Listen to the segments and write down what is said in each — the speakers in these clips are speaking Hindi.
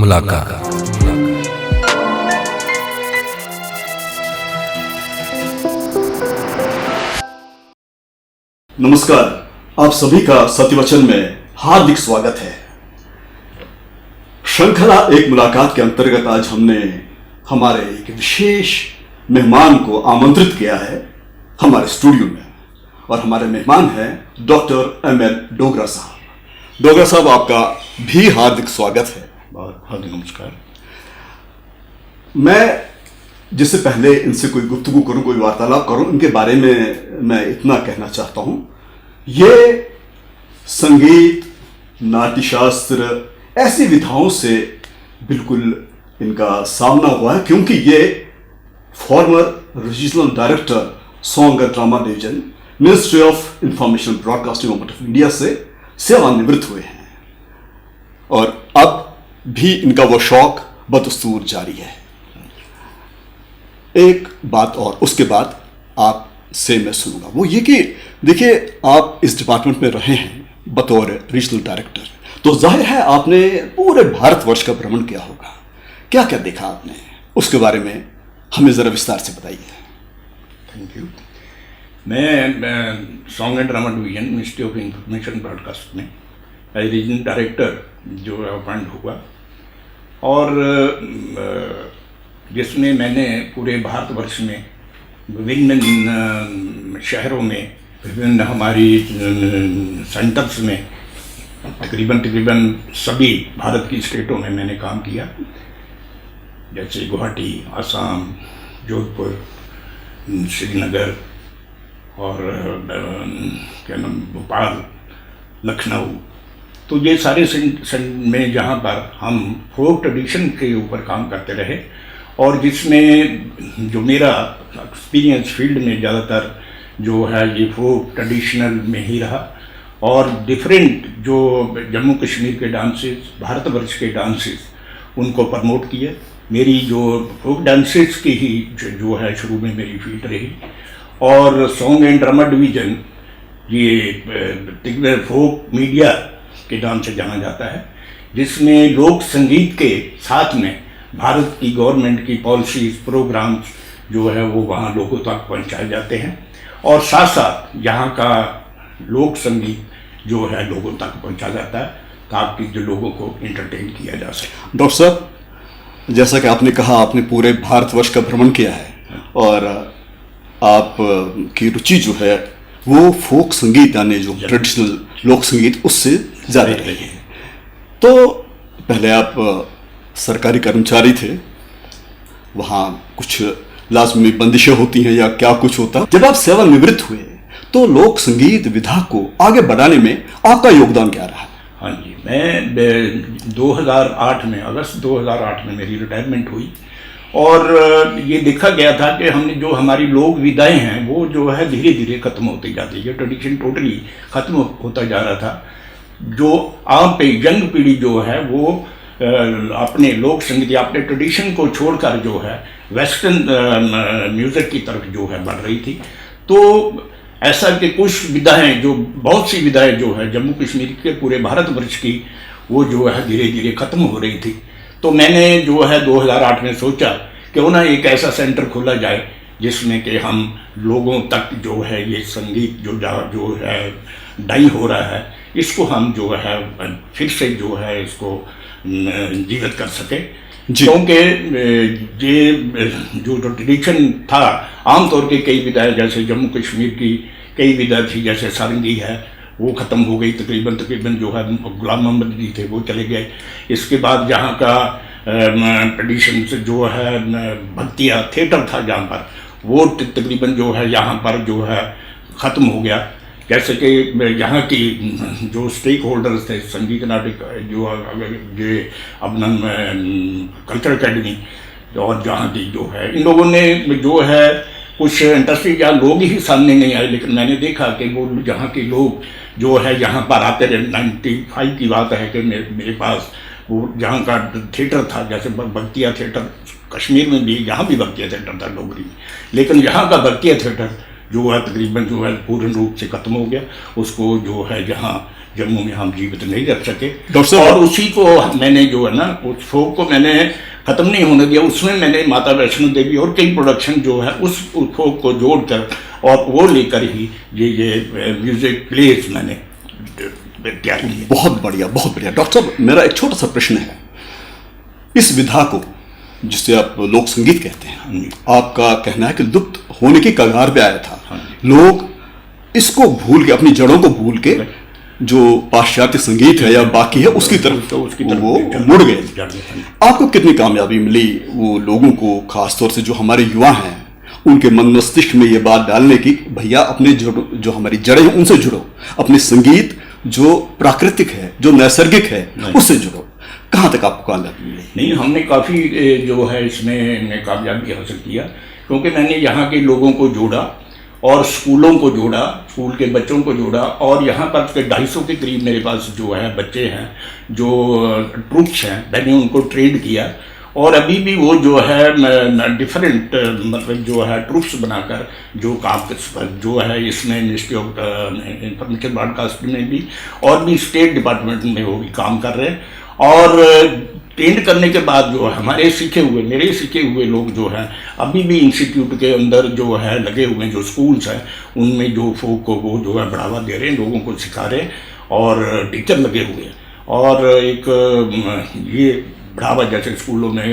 मुलाकात। नमस्कार, आप सभी का सत्यवचन में हार्दिक स्वागत है। श्रृंखला एक मुलाकात के अंतर्गत आज हमने हमारे एक विशेष मेहमान को आमंत्रित किया है हमारे स्टूडियो में, और हमारे मेहमान हैं डॉक्टर एम.एल. डोगरा साहब। डोगरा साहब, आपका भी हार्दिक स्वागत है। बहुत हार्दिक नमस्कार। मैं जिससे पहले इनसे कोई गुफ्तगू करूं, कोई वार्तालाप करूं, इनके बारे में मैं इतना कहना चाहता हूं, ये संगीत, नाट्यशास्त्र ऐसी विधाओं से बिल्कुल इनका सामना हुआ है, क्योंकि ये farmer regional director song and drama division, ministry of information broadcasting government of India से सेवानिवृत्त हुए हैं, और अब भी इनका वो शौक बदस्तूर जारी है। एक बात और उसके बाद आप से मैं सुनूंगा, वो ये कि देखिए, आप इस डिपार्टमेंट में रहे हैं बतौर रीजनल डायरेक्टर, तो जाहिर है आपने पूरे भारतवर्ष का भ्रमण किया होगा। क्या क्या देखा आपने, उसके बारे में हमें ज़रा विस्तार से बताइए। Thank you. मैं song and drama division, ministry of information broadcast में एज रीजनल डायरेक्टर जो है अपॉइंट हुआ, और जिसमें मैंने पूरे भारतवर्ष में विभिन्न शहरों में, विभिन्न हमारी सेंटर्स में, तकरीबन सभी भारत की स्टेटों में मैंने काम किया, जैसे गुवाहाटी, आसाम, जोधपुर, श्रीनगर और क्या नाम, भोपाल, लखनऊ। तो ये सारे में जहाँ पर हम फोक ट्रेडिशन के ऊपर काम करते रहे, और जिसमें जो मेरा एक्सपीरियंस फील्ड में ज़्यादातर जो है ये फोक ट्रेडिशनल में ही रहा, और डिफरेंट जो जम्मू कश्मीर के डांसेस, भारतवर्ष के डांसेस, उनको प्रमोट किए। मेरी जो फोक डांसेस की ही जो है शुरू में मेरी फील्ड रही, और सॉन्ग एंड ड्रामा डिवीजन ये फोक मीडिया के नाम से जाना जाता है, जिसमें लोक संगीत के साथ में भारत की गवर्नमेंट की पॉलिसीज, प्रोग्राम्स जो है वो वहाँ लोगों तक पहुँचाए जाते हैं, और साथ साथ यहाँ का लोक संगीत जो है लोगों तक पहुँचा जाता है, ताकि जो लोगों को इंटरटेन किया जा सके। डॉक्टर साहब, जैसा कि आपने कहा, आपने पूरे भारतवर्ष का भ्रमण किया है, और आप की रुचि जो है वो फोक संगीत यानी जो ट्रेडिशनल लोक संगीत उससे ज़्यादा रही है। तो पहले आप सरकारी कर्मचारी थे, वहाँ कुछ लाजमी बंदिशें होती हैं या क्या कुछ होता। जब आप सेवानिवृत्त हुए तो लोक संगीत विधा को आगे बढ़ाने में आपका योगदान क्या रहा? हाँ जी, मैं 2008 में, अगस्त 2008 में मेरी रिटायरमेंट हुई, और ये देखा गया था कि हमने जो हमारी लोक विधाएं हैं वो जो है धीरे धीरे ख़त्म होती जाती है, ट्रेडिशन टोटली ख़त्म होता जा रहा था। जो आम पे यंग पीढ़ी जो है वो अपने लोक संगीत या अपने ट्रेडिशन को छोड़कर जो है वेस्टर्न म्यूज़िक की तरफ जो है बढ़ रही थी। तो ऐसा कि कुछ विधाएं, जो बहुत सी विधाएं जो है जम्मू कश्मीर के, पूरे भारतवर्ष की, वो जो है धीरे धीरे ख़त्म हो रही थी। तो मैंने जो है 2008 में सोचा क्यों ना एक ऐसा सेंटर खोला जाए जिसमें कि हम लोगों तक जो है ये संगीत जो है डाई हो रहा है, इसको हम जो है फिर से जो है इसको जीवित कर सके। क्योंकि ये जो ट्रेडिशन था, आमतौर के कई विधाएं, जैसे जम्मू कश्मीर की कई विधा थी, जैसे सारंगी है, वो ख़त्म हो गई तकरीबन जो है गुलाम मोहम्मद जी थे वो चले गए। इसके बाद जहाँ का ट्रेडिशन से जो है भक्तिया थिएटर था, जहाँ पर वो तकरीबन जो है यहाँ पर जो है ख़त्म हो गया। जैसे कि यहाँ की जो स्टेक होल्डर्स थे, संगीत नाटक जो ये अपना कल्चर अकेडमी, और जहाँ की जो है इन लोगों ने जो है कुछ इंडस्ट्री या लोग ही सामने नहीं आए, लेकिन मैंने देखा कि वो यहाँ के लोग जो है यहाँ पर आते रहे। 95 की बात है कि मेरे पास वो जहाँ का थिएटर था, जैसे भक्तिया थिएटर, कश्मीर में भी, यहाँ भी भक्तिया थिएटर था डोगरी में, लेकिन यहाँ का भक्तिया थिएटर जो है तकरीबन जो है पूर्ण रूप से खत्म हो गया, उसको जो है जहाँ जम्मू में हम जीवित नहीं रख सके। और उसी को मैंने जो है ना उस फोक को मैंने ख़त्म नहीं होने दिया, उसमें मैंने माता वैष्णो देवी और कई प्रोडक्शन जो है उस फोक को जोड़कर और वो लेकर ही ये म्यूजिक प्लेस मैंने तैयार किए। बहुत बढ़िया, बहुत बढ़िया। डॉक्टर साहब, मेरा एक छोटा सा प्रश्न है, इस विधा को जिसे आप लोक संगीत कहते हैं, आपका कहना है कि लुप्त होने की कगार पे आया था, लोग इसको भूल के, अपनी जड़ों को भूल के जो पाश्चात्य संगीत है या बाकी है उसकी तरफ वो मुड़ गए। आपको कितनी कामयाबी मिली वो लोगों को, खासतौर से जो हमारे युवा हैं, उनके मन मस्तिष्क में ये बात डालने की, भैया अपने जो हमारी जड़ें हैं उनसे जुड़ो, अपने संगीत जो प्राकृतिक है, जो नैसर्गिक है, उससे जुड़ो। कहाँ तक आपको कामयाबी मिली? नहीं, हमने काफ़ी जो है इसमें कामयाबी हासिल किया, क्योंकि मैंने यहाँ के लोगों को जोड़ा और स्कूलों को जोड़ा, स्कूल के बच्चों को जोड़ा, और यहाँ पर 250 के करीब मेरे पास जो है बच्चे हैं जो ट्रूप्स हैं, मैंने उनको ट्रेन किया। और अभी भी वो जो है डिफरेंट मतलब जो है ट्रूप्स बनाकर जो काम जो है इसमें मिनिस्ट्री ऑफ इंफॉर्मेशन ब्रॉडकास्टिंग में भी और भी स्टेट डिपार्टमेंट में वो भी काम कर रहे हैं। और ट्रेंड करने के बाद जो हमारे सीखे हुए, मेरे सीखे हुए लोग जो हैं अभी भी इंस्टीट्यूट के अंदर जो है लगे हुए हैं, जो स्कूल्स हैं उनमें जो फोक को वो जो है बढ़ावा दे रहे हैं, लोगों को सिखा रहे हैं और टीचर लगे हुए हैं। और एक ये बढ़ावा, जैसे स्कूलों में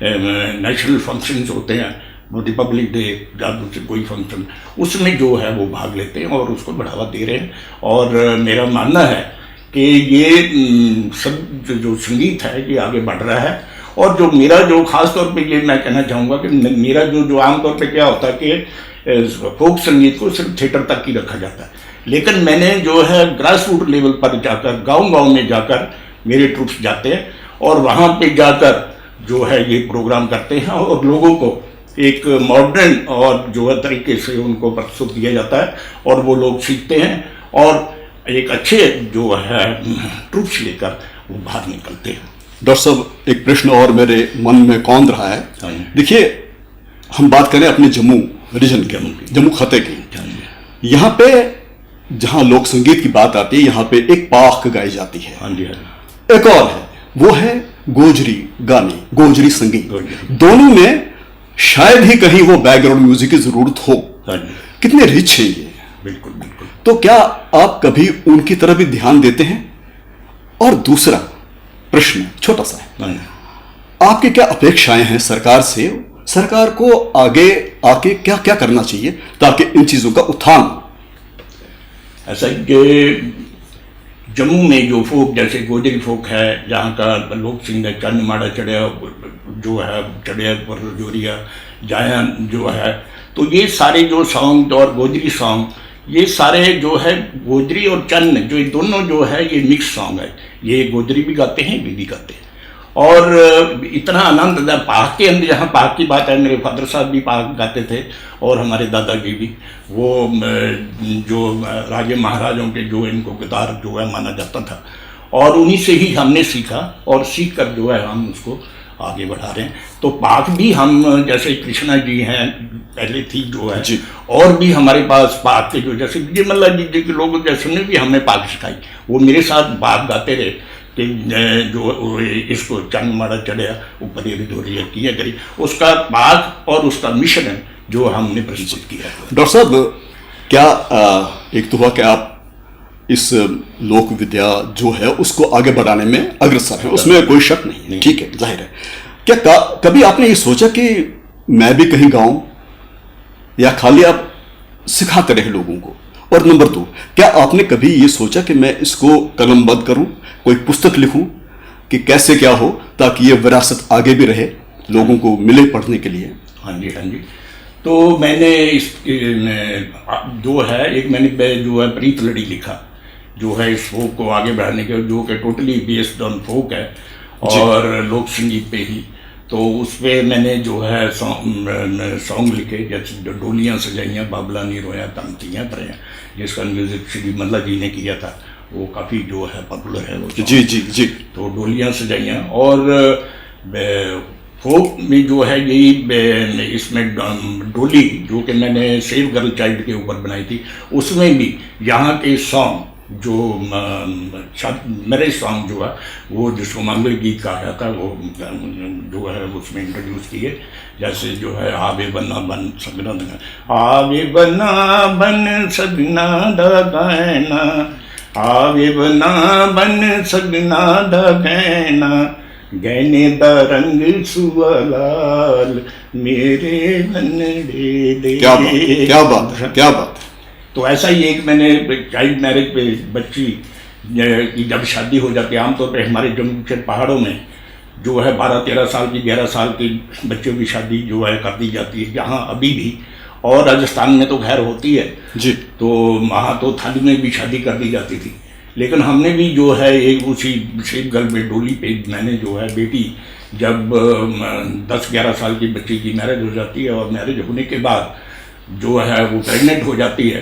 नेशनल फंक्शंस होते हैं, रिपब्लिक डे या दूसरे कोई फंक्शन, उसमें जो है वो भाग लेते हैं और उसको बढ़ावा दे रहे हैं। और मेरा मानना है कि ये सब जो संगीत है ये आगे बढ़ रहा है। और जो मेरा जो खास तौर पे ये मैं कहना चाहूँगा कि मेरा जो आमतौर पे क्या होता है कि फोक संगीत को सिर्फ थिएटर तक ही रखा जाता है, लेकिन मैंने जो है ग्रास रूट लेवल पर जाकर, गांव-गांव में जाकर मेरे ट्रूप्स जाते हैं और वहाँ पे जाकर जो है ये प्रोग्राम करते हैं और लोगों को एक मॉडर्न और जो है तरीके से उनको प्रस्तुत किया जाता है और वो लोग सीखते हैं और एक अच्छे जो है ट्रूप्स लेकर वो बाहर निकलते हैं। डॉक्टर साहब, एक प्रश्न और मेरे मन में कौंध रहा है। देखिए, हम बात करें अपने जम्मू रीजन के, जम्मू खते की, यहाँ पे जहाँ लोक संगीत की बात आती है, यहाँ पे एक पाख गाई जाती है। एक और है, वो है गोजरी गाने, गोजरी संगीत। दोनों में शायद ही कहीं वो बैकग्राउंड म्यूजिक की जरूरत हो। कितने रिच है ये। बिल्कुल बिल्कुल। तो क्या आप कभी उनकी तरफ भी ध्यान देते हैं? और दूसरा प्रश्न छोटा सा है, आपकी क्या अपेक्षाएं हैं सरकार से? सरकार को आगे आके क्या क्या करना चाहिए ताकि इन चीजों का उत्थान? ऐसा कि जम्मू में जो फोक, जैसे गोजरी फोक है, जहाँ का लोक सिंह है, चन्न माड़ा चढ़िया जो है, चढ़िया पर जोरिया जाया जो है, तो ये सारे जो सॉन्ग और गोजरी सॉन्ग, ये सारे जो है गोजरी और चन्न जो ये दोनों जो है ये मिक्स सॉन्ग है। ये गोजरी भी गाते हैं, भी गाते हैं और इतना आनंद पाक के अंदर, जहाँ पाक की बात है, मेरे फादर साहब भी पाक गाते थे और हमारे दादाजी भी, वो जो राजे महाराजों के जो इनको कितार जो है माना जाता था और उन्हीं से ही हमने सीखा और सीख कर जो है हम उसको आगे बढ़ा रहे हैं। तो पाक भी हम, जैसे कृष्णा जी हैं पहले थी जो है जी, और भी हमारे पास पाक के जो जैसे विजय मल्ला जी के लोग जैसे ने भी हमें पाक सिखाई, वो मेरे साथ पाक गाते रहे कि जो इसको चंद माड़ा चढ़िया ऊपर ये डोरिया किया करी, उसका पाक और उसका मिश्रण जो हमने प्रस्तुत किया। डॉक्टर साहब, क्या एक तो हुआ कि आप इस लोक विद्या जो है उसको आगे बढ़ाने में अग्रसर है, उसमें कोई शक नहीं, ठीक है, जाहिर है। क्या कभी आपने ये सोचा कि मैं भी कहीं गाऊं, या खाली आप सिखाते रहे लोगों को? और नंबर 2, क्या आपने कभी ये सोचा कि मैं इसको कलमबद्ध करूं, कोई पुस्तक लिखूं कि कैसे क्या हो ताकि ये विरासत आगे भी रहे, लोगों को मिले पढ़ने के लिए? हाँ जी, हाँ जी। तो मैंने इस जो है एक मैंने जो है प्रीत लड़ी लिखा जो है इस फोक को आगे बढ़ाने के, जो कि टोटली बेस्ड ऑन फोक है और लोक संगीत पे ही। तो उस पर मैंने जो है सॉन्ग लिखे, जैसे डोलियाँ सजाइयाँ बाबला नी रोया तमतियाँ पर हैं, जिसका म्यूजिक श्री मल्ला जी ने किया था, वो काफ़ी जो है पॉपुलर है वो। जी जी जी। तो डोलियाँ सजाइयाँ और फोक में जो है यही इसमें डोली जो कि मैंने सेव गर्ल चाइल्ड के ऊपर बनाई थी, उसमें भी यहाँ के सॉन्ग जो मैरिज सॉन्ग जो है वो जिसको मंगल गीत कहा जाता है, वो जो है उसमें इंट्रोड्यूस किए। जैसे जो है आवे बना बन सगना आवे बना बन सगना दगैना, आवे बना बन सगना दगैना, गहने दा रंग सुवलाल मेरे बनड़े दे। क्या बात है, क्या बात है, क्या बात है। तो ऐसा ही एक मैंने चाइल्ड मैरिज पे बच्ची की जब शादी हो जाती है, आमतौर पे हमारे जम्मू के पहाड़ों में जो है 12-13 साल की 11 साल की बच्चों की शादी जो है कर दी जाती है, यहाँ अभी भी, और राजस्थान में तो खैर होती है जी। तो वहाँ तो थाली में भी शादी कर दी जाती थी। लेकिन हमने भी जो है एक उसी सेव गर्ल में डोली पे मैंने जो है बेटी जब 10-11 साल की बच्ची की मैरिज हो जाती है, और मैरिज होने के बाद जो है वो प्रेग्नेंट हो जाती है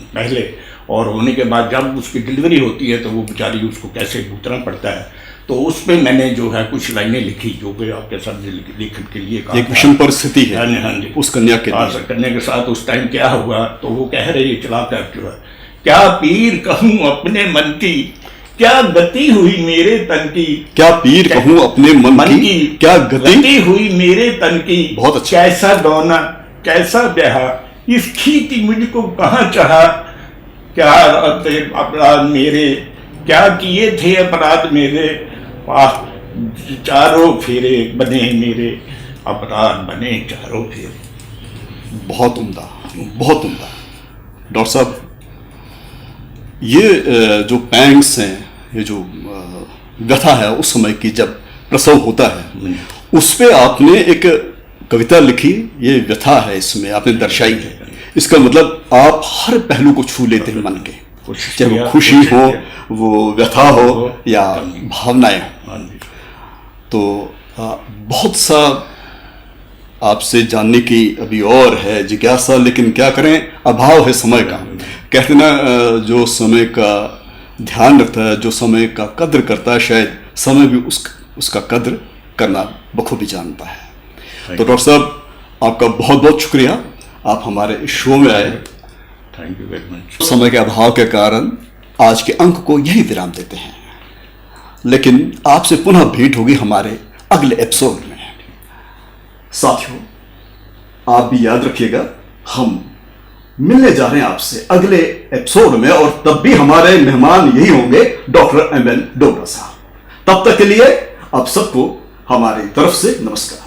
पहले, और होने के बाद जब उसकी डिलीवरी होती है तो वो बेचारी उसको कैसे भुगतना पड़ता है, तो उस पर मैंने जो है कुछ लाइनें लिखी जो कि आपके साथ लेखन के लिए कहा। एक विषम परिस्थिति है। हाँ जी, उस कन्या के लिए। कन्या के साथ उस टाइम क्या हुआ, तो वो कह रही चला कर जो है, क्या पीर कहूँ अपने मन की, क्या गति हुई मेरे तन की, क्या पीर कहूँ अपने मन की, क्या गति हुई मेरे तन की। बहुत अच्छा। कैसा दौना कैसा ब्याह, इस खीती मुझको कहाँ चाहा, क्या अपराध मेरे, क्या किए थे अपराध मेरे, चारों फेरे बने मेरे, अपराध बने चारों फेरे। बहुत उम्दा, बहुत उम्दा। डॉक्टर साहब, ये जो पैंग्स हैं, ये जो व्यथा है उस समय की जब प्रसव होता है, उस पे आपने एक कविता लिखी, ये व्यथा है इसमें आपने दर्शाई है। इसका मतलब आप हर पहलू को छू लेते हैं मन के, चाहे वो खुशी हो, वो व्यथा हो या भावनाएं हो। तो बहुत सा आपसे जानने की अभी और है जिज्ञासा, लेकिन क्या करें, अभाव है समय का। कहते ना जो समय का ध्यान रखता है, जो समय का कद्र करता है, शायद समय भी उसका कद्र करना बखूबी जानता है। तो डॉक्टर साहब, आपका बहुत बहुत शुक्रिया, आप हमारे इस शो में आए। Thank you very much. समय के अभाव के कारण आज के अंक को यही विराम देते हैं, लेकिन आपसे पुनः भेंट होगी हमारे अगले एपिसोड में। साथियों, आप भी याद रखिएगा, हम मिलने जा रहे हैं आपसे अगले एपिसोड में, और तब भी हमारे मेहमान यही होंगे, डॉक्टर MN डोगरा साहब। तब तक के लिए आप सबको हमारी तरफ से नमस्कार।